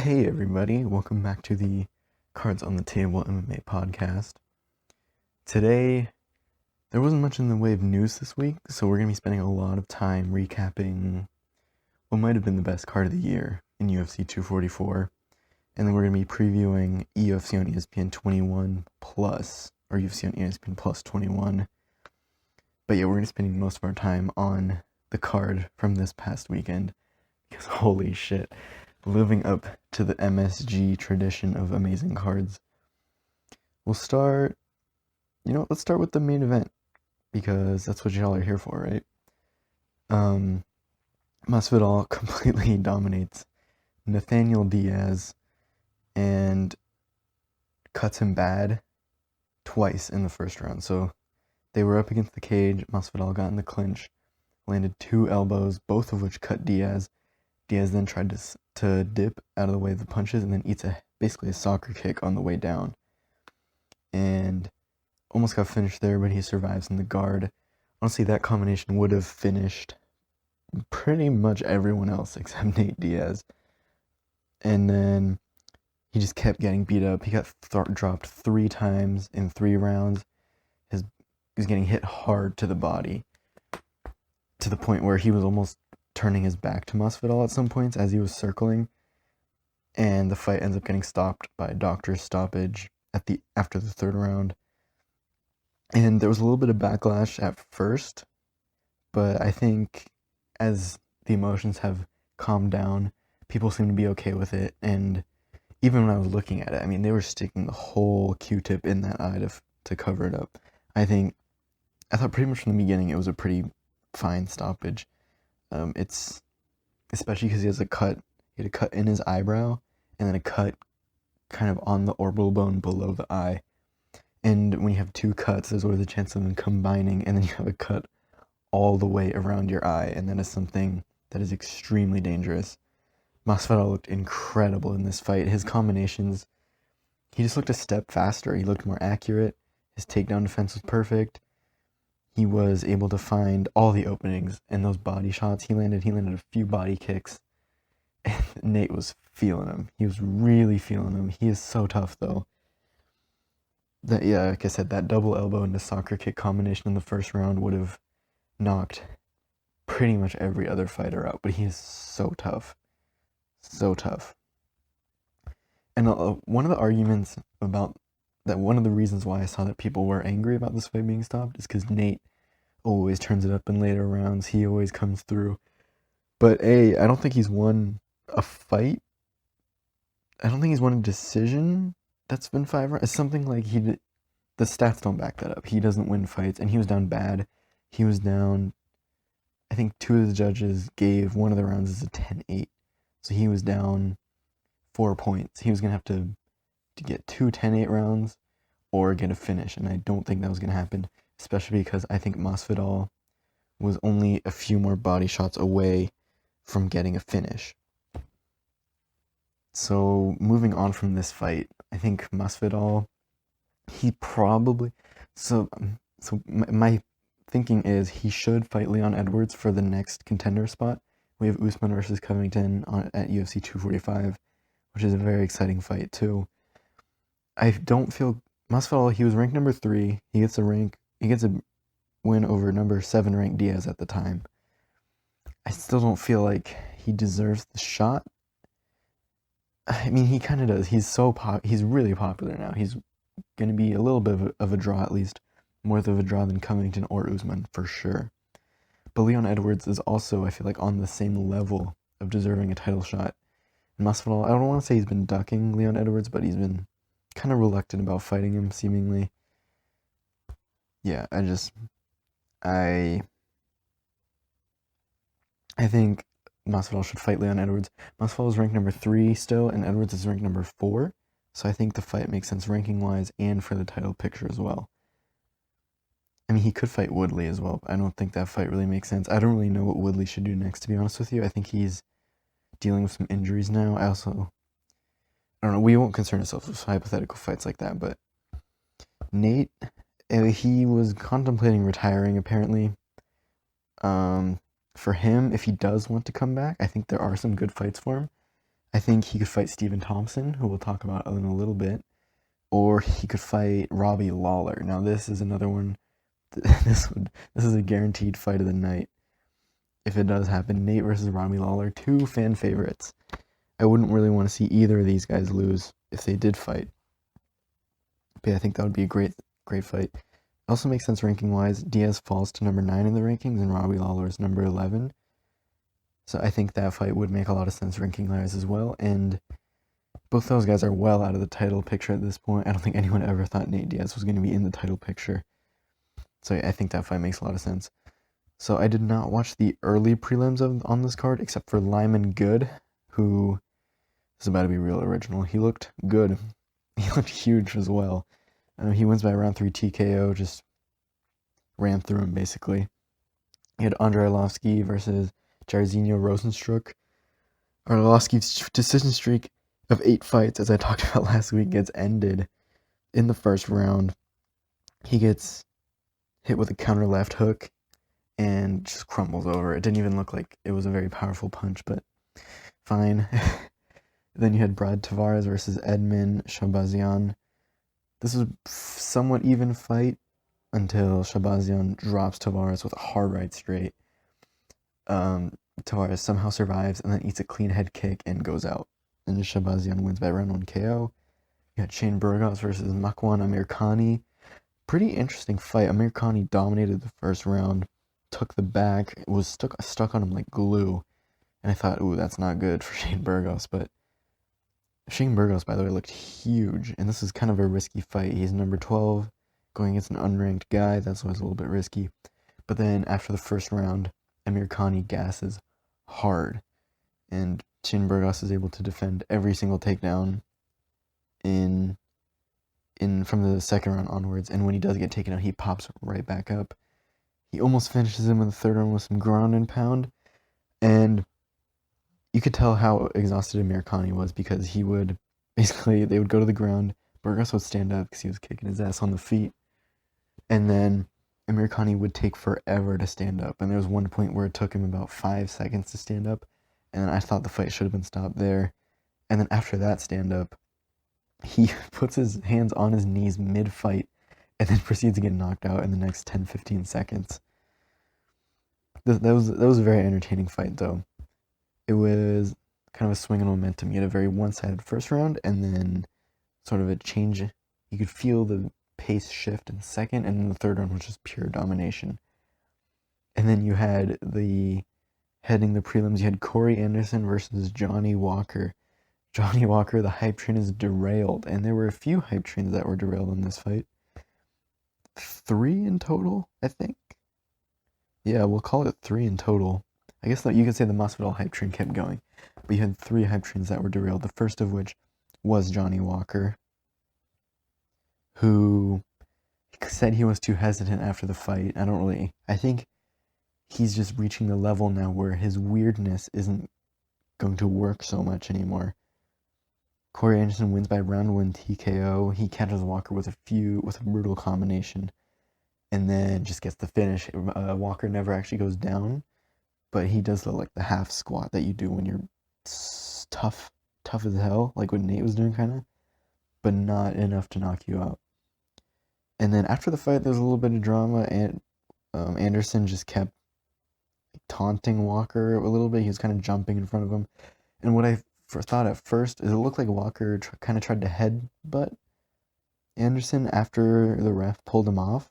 Hey everybody, welcome back to the Cards on the Table MMA podcast. Today, there wasn't much in the way of news this week, so we're going to be spending a lot of time recapping what might have been the best card of the year in UFC 244, and then we're going to be previewing UFC on ESPN 21 Plus, or UFC on ESPN Plus 21. But yeah, we're going to be spending most of our time on the card from this past weekend, because holy shit, living up to the MSG tradition of amazing cards. Let's start with the main event, because that's what y'all are here for, right? Masvidal completely dominates Nathaniel Diaz and cuts him bad twice in the first round. So they were up against the cage, Masvidal got in the clinch, landed 2 elbows, both of which cut Diaz. Diaz then tried to dip out of the way of the punches and then eats basically a soccer kick on the way down. And almost got finished there, but he survives in the guard. Honestly, that combination would have finished pretty much everyone else except Nate Diaz. And then he just kept getting beat up. He got dropped 3 times in 3 rounds. He was getting hit hard to the body, to the point where he was almost turning his back to Masvidal at some points as he was circling, and the fight ends up getting stopped by a doctor's stoppage after the 3rd round. And there was a little bit of backlash at first, but I think as the emotions have calmed down, people seem to be okay with it. And even when I was looking at it, I mean, they were sticking the whole Q-tip in that eye to cover it up. I thought pretty much from the beginning it was a pretty fine stoppage. It's especially because he had a cut in his eyebrow, and then a cut kind of on the orbital bone below the eye. And when you have 2 cuts, there's always a chance of them combining, and then you have a cut all the way around your eye, and that is something that is extremely dangerous. Masvidal looked incredible in this fight. His combinations, he just looked a step faster. He looked more accurate. His takedown defense was perfect. He was able to find all the openings, and those body shots he landed a few body kicks, and Nate was feeling him. He was really feeling him. He is so tough, though. Like I said, that double elbow and the soccer kick combination in the first round would have knocked pretty much every other fighter out, but he is so tough. So tough. And one of the arguments about that, one of the reasons why I saw that people were angry about this fight being stopped is because Nate always turns it up in later rounds. He always comes through. But I don't think he's won a fight. I don't think he's won a decision that's been 5 rounds. It's something like the stats don't back that up. He doesn't win fights, and he was down bad. He was down, I think 2 of the judges gave one of the rounds as a 10-8. So he was down 4 points. He was going to have to get 2 10-8 rounds or get a finish, and I don't think that was going to happen, especially because I think Masvidal was only a few more body shots away from getting a finish. So moving on from this fight, I think Masvidal, he probably, so my thinking is he should fight Leon Edwards for the next contender spot. We have Usman versus Covington at UFC 245, which is a very exciting fight too. I don't feel Masvidal, he was ranked number 3. He gets a win over number 7 ranked Diaz at the time. I still don't feel like he deserves the shot. I mean, he kind of does. He's really popular now. He's going to be a little bit of a draw, at least more of a draw than Covington or Usman for sure. But Leon Edwards is also, I feel like, on the same level of deserving a title shot. And Masvidal, I don't want to say he's been ducking Leon Edwards, but he's been kind of reluctant about fighting him, seemingly. Yeah, I think Masvidal should fight Leon Edwards. Masvidal is ranked number 3 still, and Edwards is ranked number 4. So I think the fight makes sense ranking-wise and for the title picture as well. I mean, he could fight Woodley as well, but I don't think that fight really makes sense. I don't really know what Woodley should do next, to be honest with you. I think he's dealing with some injuries now. I don't know, we won't concern ourselves with hypothetical fights like that, but Nate, he was contemplating retiring, apparently. For him, if he does want to come back, I think there are some good fights for him. I think he could fight Stephen Thompson, who we'll talk about in a little bit, or he could fight Robbie Lawler. Now this is another one. This is a guaranteed fight of the night. If it does happen, Nate versus Robbie Lawler, two fan favorites. I wouldn't really want to see either of these guys lose if they did fight. But yeah, I think that would be a great fight. It also makes sense ranking-wise. Diaz falls to number 9 in the rankings, and Robbie Lawler is number 11. So I think that fight would make a lot of sense ranking-wise as well. And both those guys are well out of the title picture at this point. I don't think anyone ever thought Nate Diaz was going to be in the title picture. So I think that fight makes a lot of sense. So I did not watch the early prelims on this card, except for Lyman Good, who is about to be real original. He looked good. He looked huge as well. He wins by round 3 TKO, just ran through him basically. He had Andrei Arlovsky versus Jairzinho Rozenstruik. Arlovsky's decision streak of 8 fights, as I talked about last week, gets ended in the first round. He gets hit with a counter left hook and just crumbles over. It didn't even look like it was a very powerful punch, but fine. Then you had Brad Tavares versus Edmen Shahbazyan. This was a somewhat even fight until Shahbazyan drops Tavares with a hard right straight. Tavares somehow survives and then eats a clean head kick and goes out. And Shahbazyan wins by round 1 KO. You had Shane Burgos versus Makwan Amirkhani. Pretty interesting fight. Amirkhani dominated the first round, took the back, was stuck on him like glue. And I thought, ooh, that's not good for Shane Burgos. But Shane Burgos, by the way, looked huge. And this is kind of a risky fight. He's number 12, going against an unranked guy. That's always a little bit risky. But then after the first round, Amirkhani gasses hard. And Shane Burgos is able to defend every single takedown from the second round onwards, and when he does get taken out, he pops right back up. He almost finishes him in the third round with some ground and pound, and you could tell how exhausted Amirkhani was because they would go to the ground, Burgos would stand up because he was kicking his ass on the feet, and then Amirkhani would take forever to stand up, and there was one point where it took him about 5 seconds to stand up, and I thought the fight should have been stopped there. And then after that stand-up, he puts his hands on his knees mid-fight and then proceeds to get knocked out in the next 10-15 seconds. That was a very entertaining fight, though. It was kind of a swing in momentum. You had a very one-sided first round, and then sort of a change. You could feel the pace shift in the second, and then the third round was just pure domination. And then you had heading the prelims, you had Corey Anderson versus Johnny Walker. Johnny Walker, the hype train is derailed, and there were a few hype trains that were derailed in this fight. 3 in total, I think. Yeah, we'll call it 3 in total. I guess that you could say the Masvidal hype train kept going, but you had 3 hype trains that were derailed. The first of which was Johnny Walker, who said he was too hesitant after the fight. I think he's just reaching the level now where his weirdness isn't going to work so much anymore. Corey Anderson wins by round 1 TKO. He catches Walker with a brutal combination, and then just gets the finish. Walker never actually goes down, but he does the half squat that you do when you're tough as hell, like what Nate was doing kind of, but not enough to knock you out. And then after the fight, there was a little bit of drama, and Anderson just kept taunting Walker a little bit. He was kind of jumping in front of him, and what I thought at first is it looked like Walker kind of tried to headbutt Anderson after the ref pulled him off,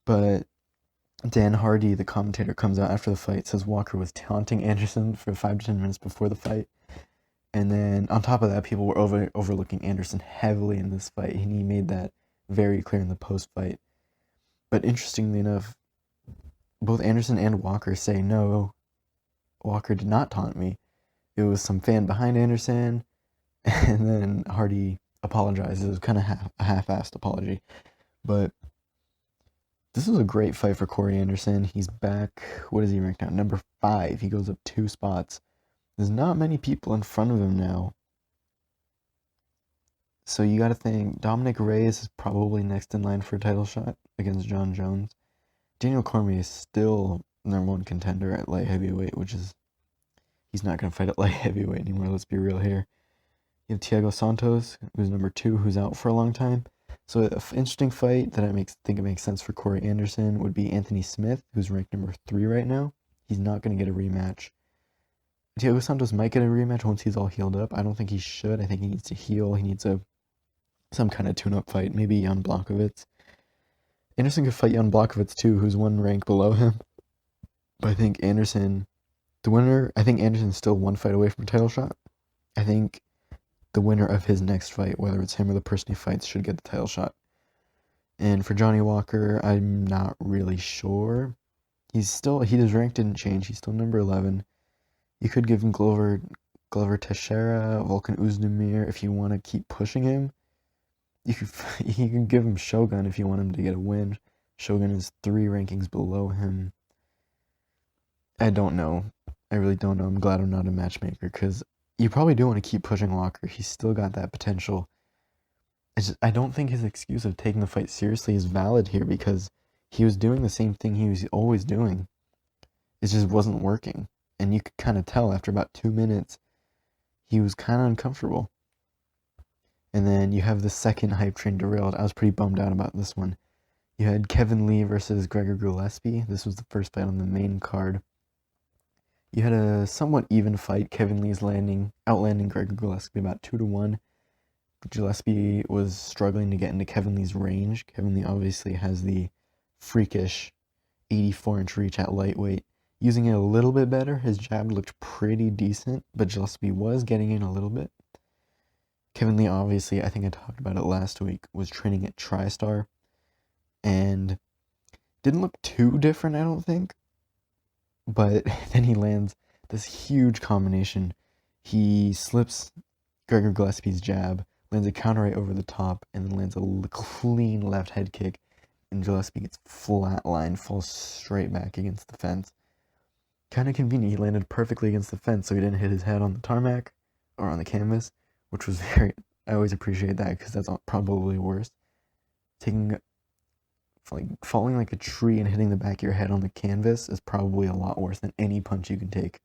but Dan Hardy, the commentator, comes out after the fight, says Walker was taunting Anderson for 5 to 10 minutes before the fight, and then on top of that, people were overlooking Anderson heavily in this fight, and he made that very clear in the post-fight. But interestingly enough, both Anderson and Walker say, no, Walker did not taunt me. It was some fan behind Anderson, and then Hardy apologized. It was kind of a half-assed apology. But this was a great fight for Corey Anderson. He's back, what is he ranked now? Number 5. He goes up 2 spots. There's not many people in front of him now. So you got to think, Dominic Reyes is probably next in line for a title shot against Jon Jones. Daniel Cormier is still number 1 contender at light heavyweight, which is, he's not going to fight at light heavyweight anymore. Let's be real here. You have Thiago Santos, who's number 2, who's out for a long time. So an interesting fight that think it makes sense for Corey Anderson would be Anthony Smith, who's ranked number 3 right now. He's not going to get a rematch. Thiago Santos might get a rematch once he's all healed up. I don't think he should. I think he needs to heal. He needs some kind of tune-up fight, maybe Jan Blachowicz. Anderson could fight Jan Blachowicz too, who's one rank below him. But I think Anderson's still one fight away from a title shot. I think the winner of his next fight, whether it's him or the person he fights, should get the title shot. And for Johnny Walker, I'm not really sure. His rank didn't change. He's still number 11. You could give him Glover Teixeira, Volkan Oezdemir if you want to keep pushing him. You can give him Shogun if you want him to get a win. Shogun is 3 rankings below him. I don't know. I really don't know. I'm glad I'm not a matchmaker because you probably do want to keep pushing Walker. He's still got that potential. I don't think his excuse of taking the fight seriously is valid here because he was doing the same thing he was always doing. It just wasn't working. And you could kind of tell after about 2 minutes, he was kind of uncomfortable. And then you have the second hype train derailed. I was pretty bummed out about this one. You had Kevin Lee versus Gregor Gillespie. This was the first fight on the main card. You had a somewhat even fight. Kevin Lee's outlanding Gregor Gillespie about 2-1. Gillespie was struggling to get into Kevin Lee's range. Kevin Lee obviously has the freakish 84-inch reach at lightweight. Using it a little bit better, his jab looked pretty decent, but Gillespie was getting in a little bit. Kevin Lee, obviously, I think I talked about it last week, was training at TriStar, and didn't look too different, I don't think. But then he lands this huge combination. He slips Gregor Gillespie's jab, lands a counter right over the top, and then lands a clean left head kick, and Gillespie gets flatlined, falls straight back against the fence. Kind of convenient. He landed perfectly against the fence, so he didn't hit his head on the tarmac or on the canvas, which was I always appreciate that because that's probably worse. Falling like a tree and hitting the back of your head on the canvas is probably a lot worse than any punch you can take.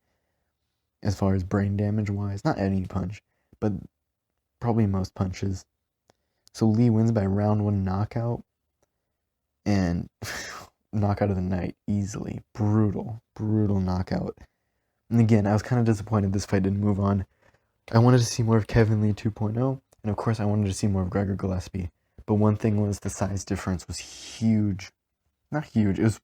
As far as brain damage wise, not any punch, but probably most punches. So Lee wins by round 1 knockout, and knockout of the night easily. Brutal knockout. And again, I was kind of disappointed this fight didn't move on. I wanted to see more of Kevin Lee 2.0, and of course I wanted to see more of Gregor Gillespie. But one thing was the size difference was huge. Not huge, it was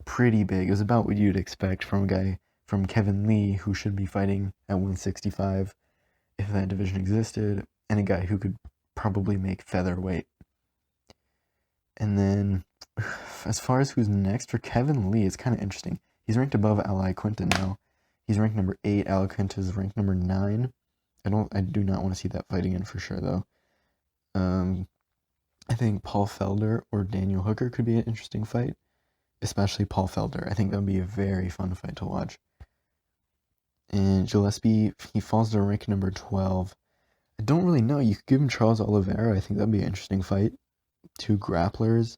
pretty big. It was about what you'd expect from a guy from Kevin Lee, who should be fighting at 165 if that division existed, and a guy who could probably make featherweight. And then, as far as who's next, for Kevin Lee, it's kind of interesting. He's ranked above Al Iaquinta now. He's ranked number 8. Al Iaquinta is ranked number 9. I do not want to see that fight again for sure, though. I think Paul Felder or Daniel Hooker could be an interesting fight, especially Paul Felder. I think that would be a very fun fight to watch. And Gillespie, he falls to rank number 12. I don't really know. You could give him Charles Oliveira. I think that'd be an interesting fight. 2 grapplers.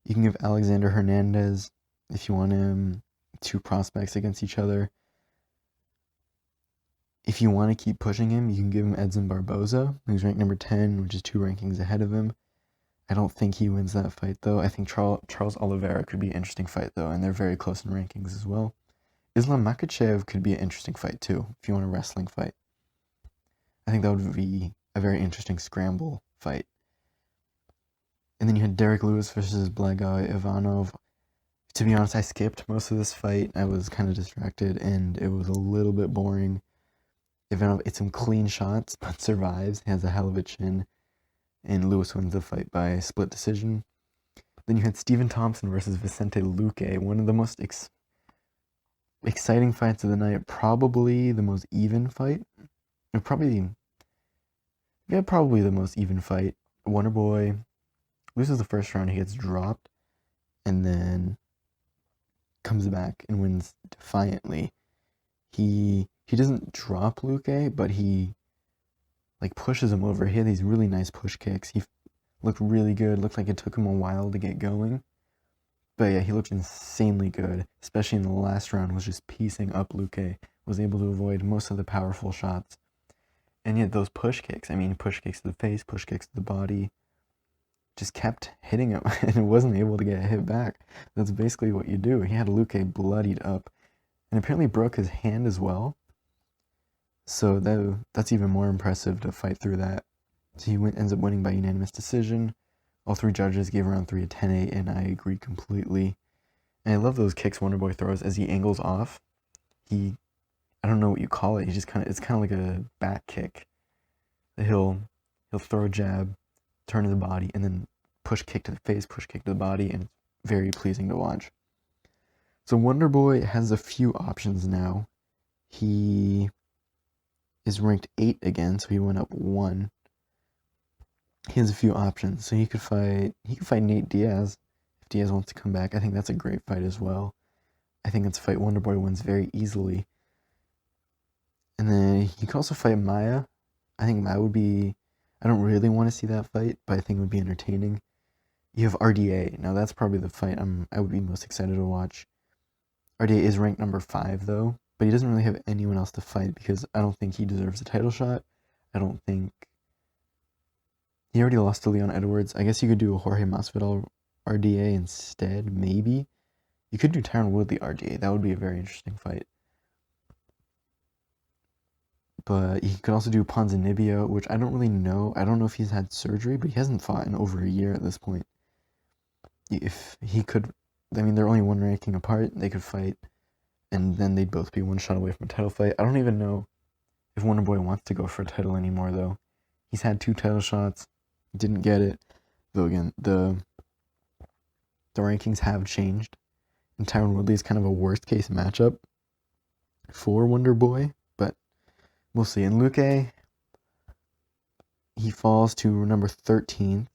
You can give Alexander Hernandez, if you want him, 2 prospects against each other. If you want to keep pushing him, you can give him Edson Barboza, who's ranked number 10, which is 2 rankings ahead of him. I don't think he wins that fight, though. I think Charles Oliveira could be an interesting fight, though, and they're very close in rankings as well. Islam Makhachev could be an interesting fight, too, if you want a wrestling fight. I think that would be a very interesting scramble fight. And then you had Derek Lewis versus Blagoy Ivanov. To be honest, I skipped most of this fight. I was kind of distracted, and it was a little bit boring. Ivanov hit some clean shots, but survives. He has a hell of a chin. And Lewis wins the fight by split decision. Then you had Stephen Thompson versus Vicente Luque, one of the most exciting fights of the night. Probably the most even fight. Probably the most even fight. Wonderboy loses the first round, he gets dropped, and then comes back and wins defiantly. He doesn't drop Luque, but he pushes him over. He had these really nice push kicks. He looked really good. Looked like it took him a while to get going. But yeah, he looked insanely good, especially in the last round, was just piecing up Luque, was able to avoid most of the powerful shots. And yet those push kicks, push kicks to the face, push kicks to the body, just kept hitting him and wasn't able to get hit back. That's basically what you do. He had Luque bloodied up and apparently broke his hand as well. So that's even more impressive to fight through that. So he ends up winning by unanimous decision. All three judges gave round 3 a 10-8, and I agree completely. And I love those kicks Wonderboy throws as he angles off. I don't know what you call it. It's kind of like a back kick. He'll throw a jab, turn his body, and then push kick to the face, push kick to the body, and it's very pleasing to watch. So Wonderboy has a few options now. He is ranked 8 again, so he went up 1. He has a few options. So he could fight Nate Diaz if Diaz wants to come back. I think that's a great fight as well. I think it's a fight Wonderboy wins very easily. And then he could also fight Maia. I think Maia would be... I don't really want to see that fight, but I think it would be entertaining. You have RDA. Now that's probably the fight I would be most excited to watch. RDA is ranked number 5 though, but he doesn't really have anyone else to fight because I don't think he deserves a title shot. I don't think... He already lost to Leon Edwards. I guess you could do a Jorge Masvidal RDA instead, maybe. You could do Tyron Woodley RDA. That would be a very interesting fight. But he could also do Ponzinibbio, which I don't really know. I don't know if he's had surgery, but he hasn't fought in over a year at this point. If he could... they're only one ranking apart. They could fight, and then they'd both be one shot away from a title fight. I don't even know if Wonderboy wants to go for a title anymore, though. He's had 2 title shots. Didn't get it. Though, again, the rankings have changed. And Tyron Woodley is kind of a worst-case matchup for Wonderboy, but we'll see. And Luque, he falls to number 13.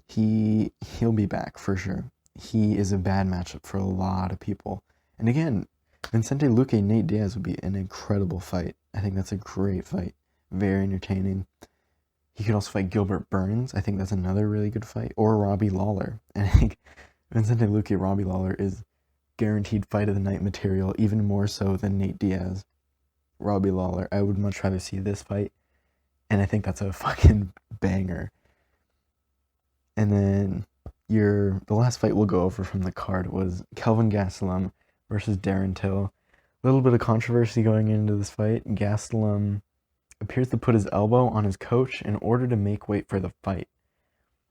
He'll be back for sure. He is a bad matchup for a lot of people. And again, Vicente Luque, Nate Diaz would be an incredible fight. I think that's a great fight. Very entertaining. He could also fight Gilbert Burns. I think that's another really good fight. Or Robbie Lawler. And I think Vicente Luque, Robbie Lawler is guaranteed fight of the night material, even more so than Nate Diaz. Robbie Lawler. I would much rather see this fight. And I think that's a fucking banger. And then the last fight we'll go over from the card was Kelvin Gastelum versus Darren Till. A little bit of controversy going into this fight. Gastelum appears to put his elbow on his coach in order to make weight for the fight.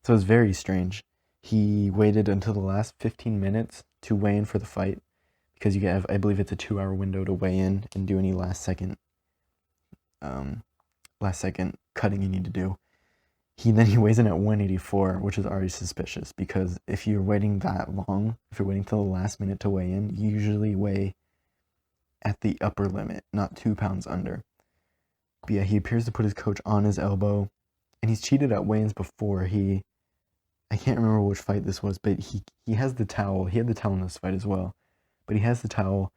So it's very strange. He waited until the last 15 minutes to weigh in for the fight because you have, I believe it's a 2-hour window to weigh in and do any last second cutting you need to do. He weighs in at 184, which is already suspicious because if you're waiting that long, if you're waiting till the last minute to weigh in, you usually weigh at the upper limit, not 2 pounds under. But yeah, he appears to put his coach on his elbow, and he's cheated at weigh-ins before. I can't remember which fight this was, but he has the towel. He had the towel in this fight as well, but he has the towel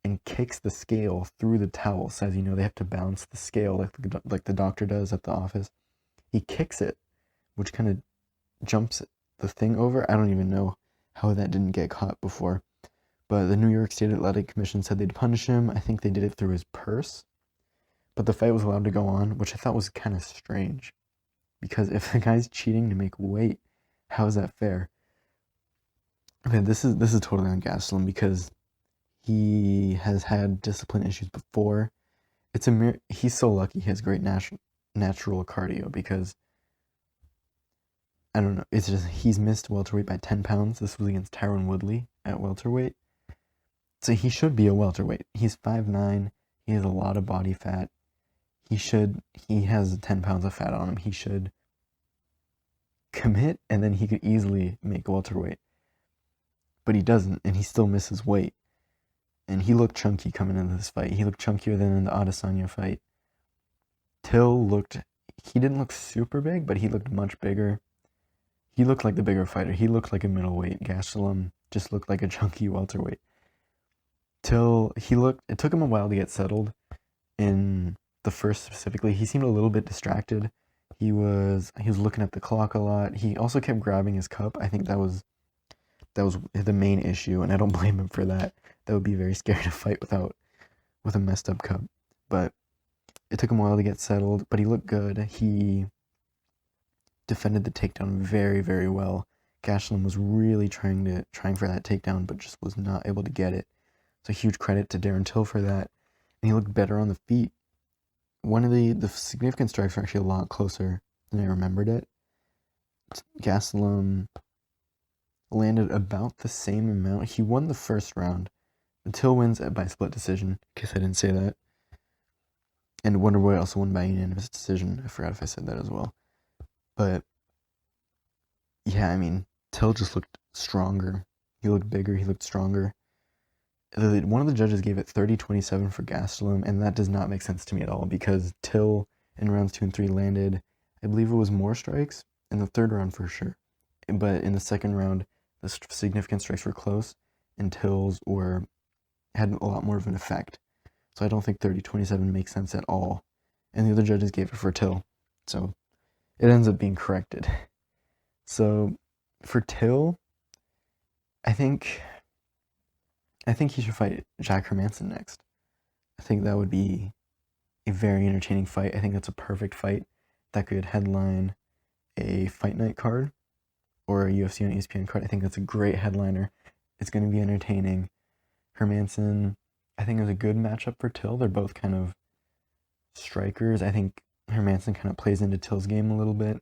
and kicks the scale through the towel. So as you know, they have to balance the scale like the doctor does at the office. He kicks it, which kind of jumps the thing over. I don't even know how that didn't get caught before. But the New York State Athletic Commission said they'd punish him. I think they did it through his purse. But the fight was allowed to go on, which I thought was kind of strange. Because if the guy's cheating to make weight, how is that fair? Okay, this is totally on Gastelum because he has had discipline issues before. He's so lucky he has great natural cardio because, I don't know, it's just he's missed welterweight by 10 pounds. This was against Tyron Woodley at welterweight. So he should be a welterweight. He's 5'9". He has a lot of body fat. He has 10 pounds of fat on him. He should commit, and then he could easily make welterweight. But he doesn't, and he still misses weight. And he looked chunky coming into this fight. He looked chunkier than in the Adesanya fight. He didn't look super big, but he looked much bigger. He looked like the bigger fighter. He looked like a middleweight. Gastelum just looked like a chunky welterweight. It took him a while to get settled. In the first specifically, he seemed a little bit distracted. He was looking at the clock a lot. He also kept grabbing his cup. I think that was That was the main issue, and I don't blame him for that. That would be very scary to fight with a messed up cup. But it took him a while to get settled, but he looked good. He defended the takedown very, very well. Gastelum was really trying for that takedown, but just was not able to get it. So huge credit to Darren Till for that. And he looked better on the feet. One of the significant strikes were actually a lot closer than I remembered it. Gastelum landed about the same amount. He won the first round. Till wins by split decision, in case I didn't say that. And Wonderboy also won by unanimous decision. I forgot if I said that as well. But yeah, I mean, Till just looked stronger. He looked bigger. He looked stronger. One of the judges gave it 30-27 for Gastelum, and that does not make sense to me at all because Till in rounds 2 and 3 landed, I believe it was more strikes in the third round for sure. But in the second round, the significant strikes were close, and Till's had a lot more of an effect. So I don't think 30-27 makes sense at all. And the other judges gave it for Till. So it ends up being corrected. So for Till, I think he should fight Jack Hermansson next. I think that would be a very entertaining fight. I think that's a perfect fight that could headline a fight night card or a UFC on ESPN card. I think that's a great headliner. It's going to be entertaining. Hermansson, I think, is a good matchup for Till. They're both kind of strikers. I think Hermansson kind of plays into Till's game a little bit.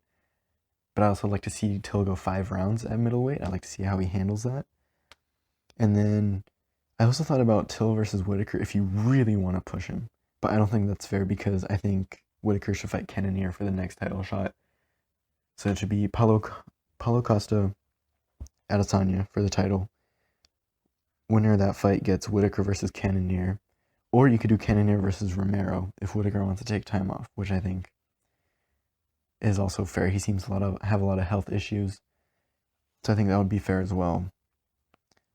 But I also like to see Till go 5 rounds at middleweight. I like to see how he handles that. And then I also thought about Till versus Whittaker if you really want to push him. But I don't think that's fair because I think Whittaker should fight Cannonier for the next title shot. So it should be Paulo Costa Adesanya for the title. Winner of that fight gets Whittaker versus Cannonier. Or you could do Cannonier versus Romero if Whittaker wants to take time off, which I think is also fair. He seems to have a lot of health issues. So I think that would be fair as well.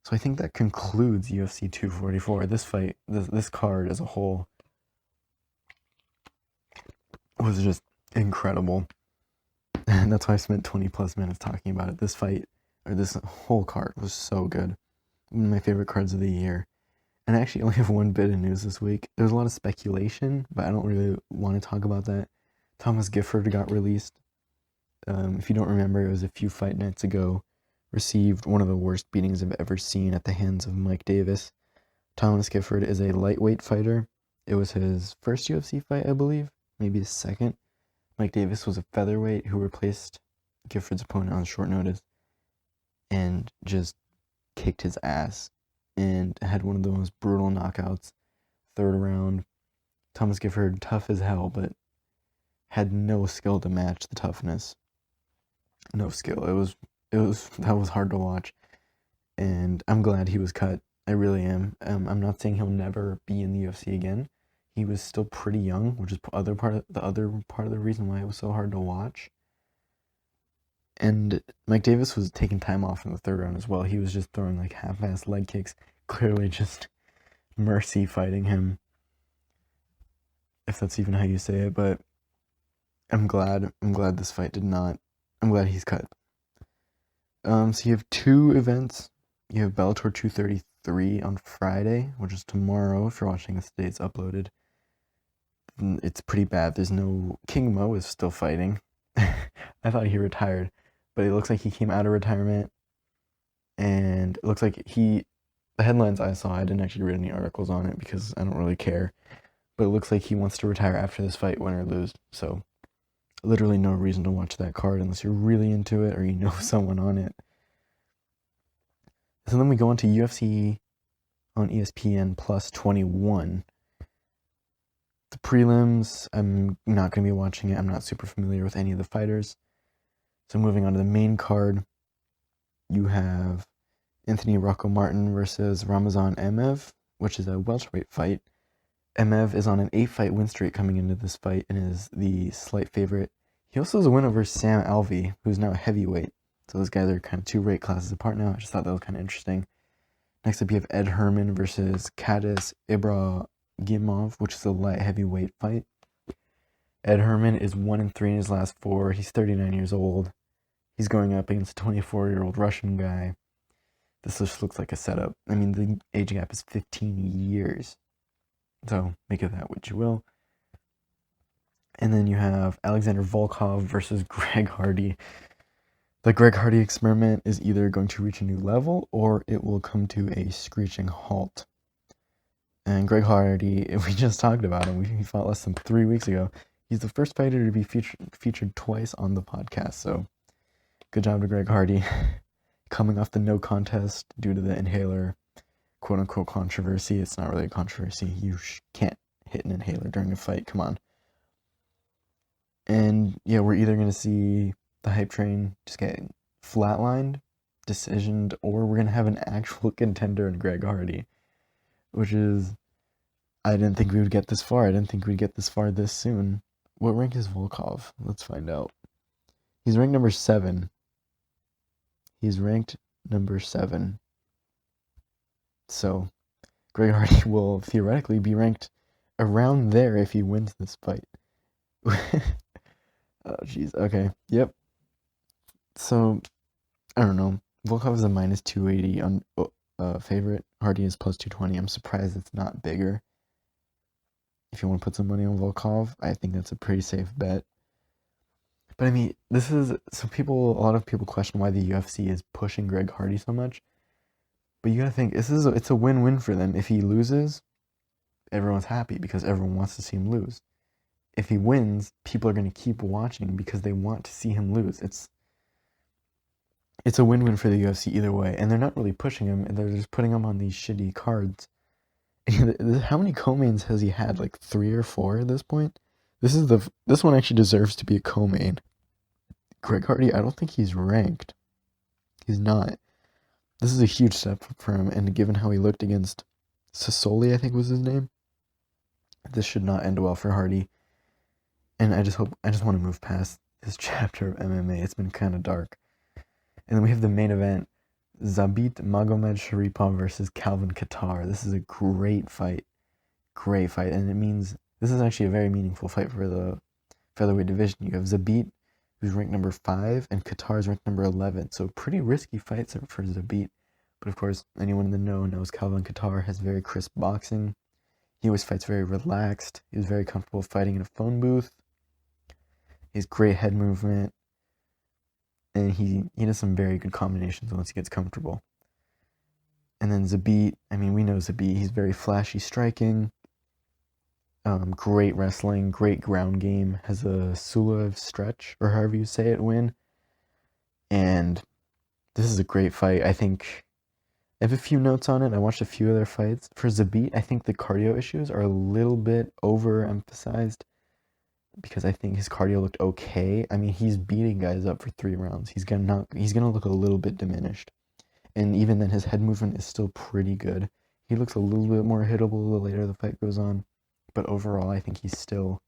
So I think that concludes UFC 244. This fight, this card as a whole was just incredible. And that's why I spent 20 plus minutes talking about it. This fight, or this whole card, was so good. One of my favorite cards of the year. And I actually only have one bit of news this week. There's a lot of speculation, but I don't really want to talk about that. Thomas Gifford got released. If you don't remember, it was a few fight nights ago. Received one of the worst beatings I've ever seen at the hands of Mike Davis. Thomas Gifford is a lightweight fighter. It was his first UFC fight, I believe. Maybe his second. Mike Davis was a featherweight who replaced Gifford's opponent on short notice. And just kicked his ass. And had one of the most brutal knockouts. Third round. Thomas Gifford, tough as hell, but had no skill to match the toughness. No skill. That was hard to watch. And I'm glad he was cut. I really am. I'm not saying he'll never be in the UFC again. He was still pretty young, which is the other part of the reason why it was so hard to watch. And Mike Davis was taking time off in the third round as well. He was just throwing like half-assed leg kicks, clearly just mercy fighting him, if that's even how you say it. But I'm glad this fight did not. I'm glad he's cut. So you have 2 events. You have Bellator 233 on Friday, which is tomorrow. If you're watching this the day it's uploaded. It's pretty bad. There's no... King Mo is still fighting. I thought he retired, but it looks like he came out of retirement, and it looks like the headlines I saw, I didn't actually read any articles on it because I don't really care, but it looks like he wants to retire after this fight, win or lose. So literally no reason to watch that card unless you're really into it or you know someone on it. So then we go on to UFC on ESPN Plus 21. The prelims, I'm not going to be watching it. I'm not super familiar with any of the fighters. So moving on to the main card, you have Anthony Rocco Martin versus Ramazan Emeev, which is a welterweight fight. Emeev is on an 8-fight win streak coming into this fight and is the slight favorite. He also has a win over Sam Alvey, who's now a heavyweight. So those guys are kind of 2 weight classes apart now. I just thought that was kind of interesting. Next up, you have Ed Herman versus Kadis Ibragimov, which is a light heavyweight fight. Ed Herman is 1-3 in his last 4. He's 39 years old. He's going up against a 24-year-old Russian guy. This just looks like a setup. I mean, the age gap is 15 years. So make of that what you will. And then you have Alexander Volkov versus Greg Hardy. The Greg Hardy experiment is either going to reach a new level or it will come to a screeching halt. And Greg Hardy, we just talked about him. He fought less than 3 weeks ago. He's the first fighter to be featured twice on the podcast. So good job to Greg Hardy. Coming off the no contest due to the inhaler quote-unquote controversy. It's not really a controversy. You can't hit an inhaler during a fight. Come on. And yeah, we're either going to see the hype train just get flatlined, decisioned, or we're going to have an actual contender in Greg Hardy. Which is, I didn't think we would get this far. I didn't think we'd get this far this soon. What rank is Volkov? Let's find out. He's ranked number 7. He's ranked number 7. So, Greg Hardy will theoretically be ranked around there if he wins this fight. Oh, jeez. Okay. Yep. So, I don't know. Volkov is a minus 280 on favorite. Hardy is plus 220. I'm surprised it's not bigger. If you want to put some money on Volkov, I think that's a pretty safe bet. But I mean, this is, a lot of people question why the UFC is pushing Greg Hardy so much. But you gotta think, it's a win-win for them. If he loses, everyone's happy because everyone wants to see him lose. If he wins, people are gonna keep watching because they want to see him lose. It's a win-win for the UFC either way, and they're not really pushing him, and they're just putting him on these shitty cards. How many co-mains has he had? Like 3 or 4 at this point? This one actually deserves to be a co-main. Greg Hardy, I don't think he's ranked. He's not. This is a huge step for him, and given how he looked against Sassoli, I think was his name, this should not end well for Hardy. And I just want to move past this chapter of MMA. It's been kind of dark. And then we have the main event, Zabit Magomedsharipov versus Calvin Kattar. This is a great fight. Great fight. And it means this is actually a very meaningful fight for the featherweight division. You have Zabit, who's ranked number 5, and Kattar is ranked number 11. So pretty risky fights for Zabit. But of course, anyone in the know knows Calvin Kattar has very crisp boxing. He always fights very relaxed. He's very comfortable fighting in a phone booth. He has great head movement. And he does some very good combinations once he gets comfortable. And then Zabit, I mean, we know Zabit. He's very flashy striking. Great wrestling, great ground game. Has a Sulev stretch, or however you say it, win. And this is a great fight. I think I have a few notes on it. I watched a few of their fights. For Zabit, I think the cardio issues are a little bit overemphasized, because I think his cardio looked okay. I mean, he's beating guys up for 3 rounds. He's gonna look a little bit diminished. And even then, his head movement is still pretty good. He looks a little bit more hittable the later the fight goes on. But overall, I think he's still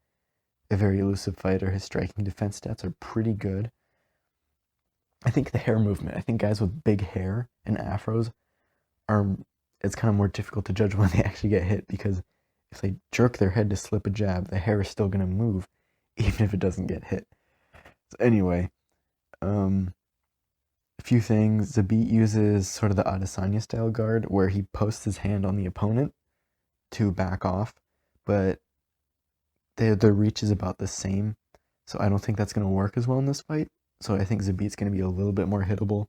a very elusive fighter. His striking defense stats are pretty good. I think the hair movement, I think guys with big hair and afros it's kind of more difficult to judge when they actually get hit, because if they jerk their head to slip a jab, the hair is still going to move, even if it doesn't get hit. So anyway, a few things. Zabit uses sort of the Adesanya style guard, where he posts his hand on the opponent to back off, but their reach is about the same, so I don't think that's going to work as well in this fight. So I think Zabit's going to be a little bit more hittable.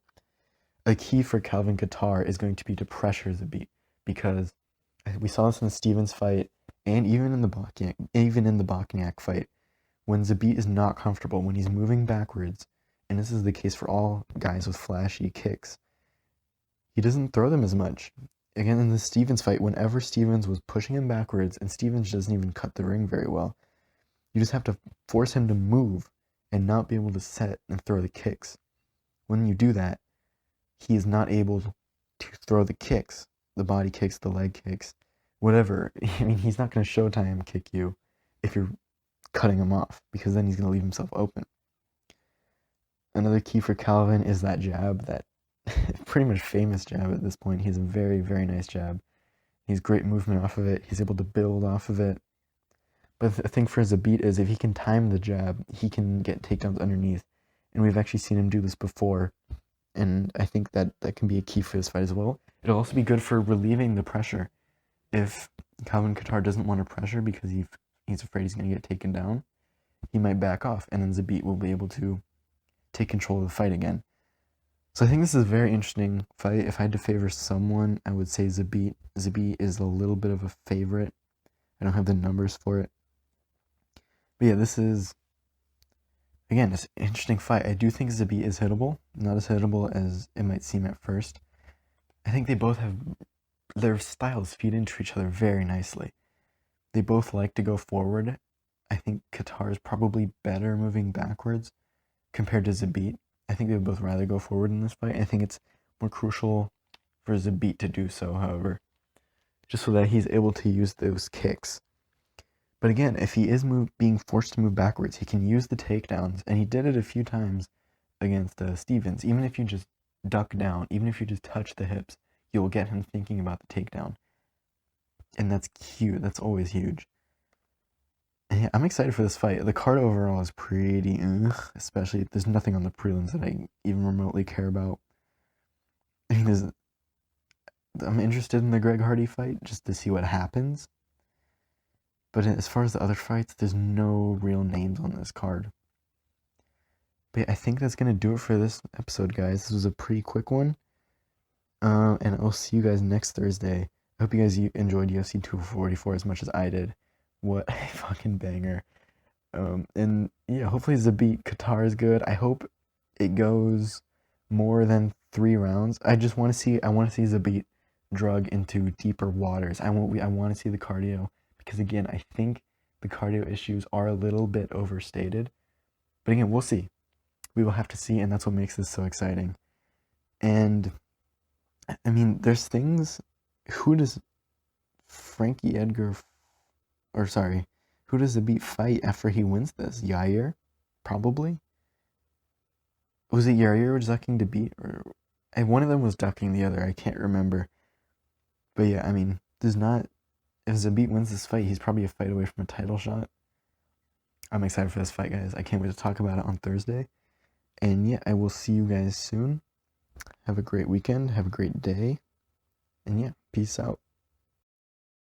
A key for Calvin Kattar is going to be to pressure Zabit, because we saw this in the Stevens fight, and even in the Bochniak fight, when Zabit is not comfortable, when he's moving backwards, and this is the case for all guys with flashy kicks, he doesn't throw them as much. Again, in the Stevens fight, whenever Stevens was pushing him backwards, and Stevens doesn't even cut the ring very well, you just have to force him to move and not be able to set and throw the kicks. When you do that, he is not able to throw the kicks, the body kicks, the leg kicks, whatever. I mean, he's not going to Showtime kick you if you're cutting him off, because then he's going to leave himself open. Another key for Calvin is that jab, that pretty much famous jab at this point. He has a very, very nice jab. He has great movement off of it. He's able to build off of it. But the thing for Zabit is, if he can time the jab, he can get takedowns underneath. And we've actually seen him do this before. and I think that can be a key for this fight as well. It'll also be good for relieving the pressure. If Calvin Kattar doesn't want to pressure because he's afraid he's going to get taken down, he might back off, and then Zabit will be able to take control of the fight again. So I think this is a very interesting fight. If I had to favor someone, I would say Zabit. Zabit is a little bit of a favorite. I don't have the numbers for it. But yeah, this is, again, it's an interesting fight. I do think Zabit is hittable. Not as hittable as it might seem at first. I think they both have, their styles feed into each other very nicely. They both like to go forward. I think Kattar is probably better moving backwards compared to Zabit. I think they would both rather go forward in this fight. I think it's more crucial for Zabit to do so, however, just so that he's able to use those kicks. But again, if he is being forced to move backwards, he can use the takedowns, and he did it a few times against Stephens. Even if you just duck down, even if you just touch the hips, you'll get him thinking about the takedown. And that's cute. That's always huge. And yeah, I'm excited for this fight. The card overall is pretty, especially there's nothing on the prelims that I even remotely care about. I mean, I'm interested in the Greg Hardy fight just to see what happens. But as far as the other fights, there's no real names on this card. But yeah, I think that's going to do it for this episode, guys. This was a pretty quick one. And I'll see you guys next Thursday. I hope you guys enjoyed UFC 244 as much as I did. What a fucking banger. And yeah, hopefully Zabit Kattar is good. I hope it goes more than 3 rounds. I want to see Zabit drug into deeper waters. I want to see the cardio, because again, I think the cardio issues are a little bit overstated. But again, we'll see. We will have to see, and that's what makes this so exciting. And I mean, there's things. Who does Frankie Edgar, or sorry, who does Zabit fight after he wins this? Yair? Probably? Was it Yair ducking to beat? Or one of them was ducking the other. I can't remember. But yeah, I mean, if Zabit wins this fight, he's probably a fight away from a title shot. I'm excited for this fight, guys. I can't wait to talk about it on Thursday. And yeah, I will see you guys soon. Have a great weekend. Have a great day. And yeah, peace out.